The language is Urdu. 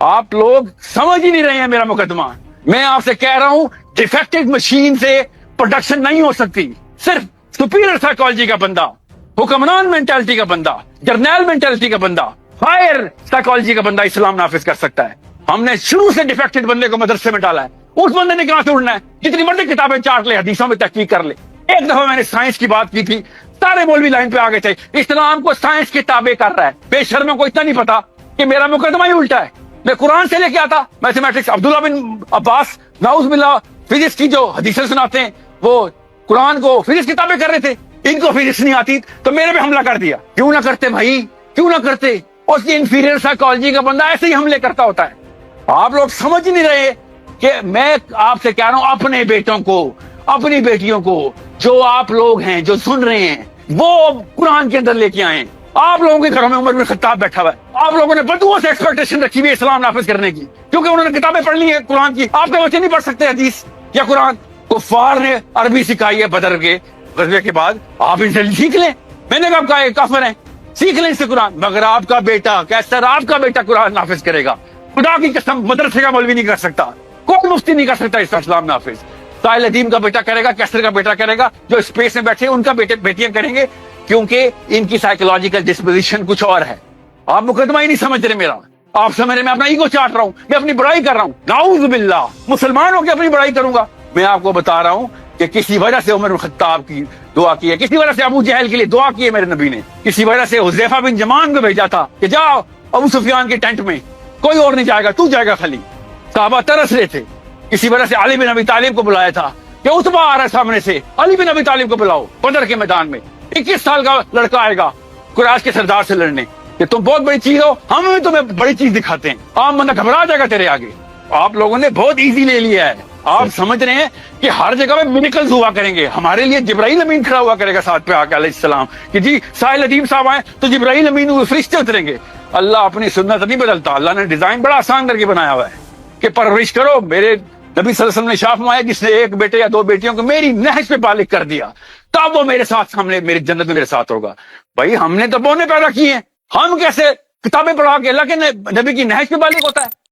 آپ لوگ سمجھ ہی نہیں رہے ہیں میرا مقدمہ. میں آپ سے کہہ رہا ہوں ڈیفیکٹڈ مشین سے پروڈکشن نہیں ہو سکتی. صرف سپیریئر سائیکالوجی کا بندہ، حکمران مینٹالٹی کا بندہ، جرنیل مینٹالٹی کا بندہ، ہائر سائیکالوجی کا بندہ اسلام نافذ کر سکتا ہے. ہم نے شروع سے ڈیفیکٹڈ بندے کو مدرسے میں ڈالا ہے. اس بندے نے کہاں سے اڑنا ہے؟ جتنی مرضی کتابیں چاٹ لے، حدیثوں میں تحقیق کر لے. ایک دفعہ میں نے سائنس کی بات کی تھی، سارے مولوی لائن پہ آ گئے تھے. اسلام کو سائنس کی تابع کر رہا ہے. بے شرموں کو اتنا نہیں پتا کہ میرا مقدمہ ہی الٹا ہے. میں قرآن سے لے کے آتا میتھمیٹکس. عبداللہ بن عباس نعوذ باللہ فزکس کی جو حدیثیں سناتے ہیں وہ قرآن کو فزکس کی تابع کر رہے تھے. ان کو فزکس نہیں آتی تو میرے پہ حملہ کر دیا. کیوں نہ کرتے بھائی، کیوں نہ کرتے؟ اس کی انفیریئر سائیکالوجی کا بندہ ایسے ہی حملے کرتا ہوتا ہے. آپ لوگ سمجھ نہیں رہے کہ میں آپ سے کہہ رہا ہوں اپنے بیٹوں کو، اپنی بیٹیوں کو، جو آپ لوگ ہیں جو سن رہے ہیں وہ قرآن کے اندر لے کے آئیں. آپ لوگوں کے گھروں میں عمر بن خطاب بیٹھا ہوا ہے. آپ لوگوں نے بدوؤں سے ایکسپیکٹیشن رکھی ہوئی ہے اسلام نافذ کرنے کی، کیونکہ انہوں نے کتابیں پڑھ لی ہیں قرآن کی. آپ کے بچے نہیں پڑھ سکتے حدیث یا قرآن. کفار نے عربی سکھائی ہے بدر کے غزوے کے بعد، آپ ان سے سیکھ لیں. میں نے کہا یہ کافر ہیں، سیکھ لیں اس سے قرآن. مگر آپ کا بیٹا کیسر، آپ کا بیٹا قرآن نافذ کرے گا. خدا کی قسم مدرسے کا مولوی نہیں کر سکتا، کوئی مفتی نہیں کر سکتا اس کا اسلام نافذ. ساحل ادیم کا بیٹا کرے گا، کیسر کا بیٹا کرے گا، جو اسپیس میں بیٹھے ان کا بیٹیاں کریں گے، کیونکہ ان کی سائیکولوجیکل ڈسپوزیشن کچھ اور ہے. آپ مقدمہ ہی نہیں سمجھ رہے میرا. آپ سمجھ رہے میں اپنا ایگو چاٹ رہا ہوں، میں اپنی بڑائی کر رہا ہوں. نعوذ باللہ، مسلمان ہو کے اپنی بڑائی کروں گا؟ میں آپ کو بتا رہا ہوں کہ کسی وجہ سے عمر بن خطاب کی دعا کی ہے، کسی وجہ سے ابو جہل کے لیے دعا کی ہے میرے نبی نے، کسی وجہ سے حذیفہ بن جمان کو بھیجا تھا کہ جاؤ ابو سفیان کے ٹینٹ میں، کوئی اور نہیں جائے گا، تو جائے گا خالی. صحابہ ترس رہے تھے. کسی وجہ سے علی بن ابی طالب کو بلایا تھا کہ اتبا آ رہا ہے سامنے سے، علی بن ابی طالب کو بلاؤ. بدر کے میدان میں 21 سال کا لڑکا آئے گا قریش کے سردار سے لڑنے کہ تم بہت بڑی چیز ہو، ہم بھی تمہیں بڑی چیز دکھاتے ہیں. عام بندہ گھبرا جائے گا تیرے آگے. آپ لوگوں نے بہت ایزی لے لیا ہے. آپ سمجھ رہے ہیں کہ ہر جگہ میں میریکلز ہوا کریں گے. ہمارے لیے جبرائیل امین کھڑا ہوا کرے گا ساتھ پہ آ کے علیہ السلام کہ جی ساحل ادیم صاحب آئے تو جبرائیل امین فرشتے اتریں گے. اللہ اپنی سنت نہیں بدلتا. اللہ نے ڈیزائن بڑا آسان کر کے بنایا ہوا ہے کہ پرورش کرو. میرے نبی صلی اللہ علیہ وسلم نے شاف فرمایا جس نے ایک بیٹے یا دو بیٹیوں کو میری نہج پہ بالغ کر دیا تب وہ میرے ساتھ سامنے میری جنت میں میرے ساتھ ہوگا. بھائی ہم نے تو بونے پیدا کی ہیں، ہم کیسے کتابیں پڑھا کے اللہ کے نبی کی نہج پہ بالغ ہوتا ہے؟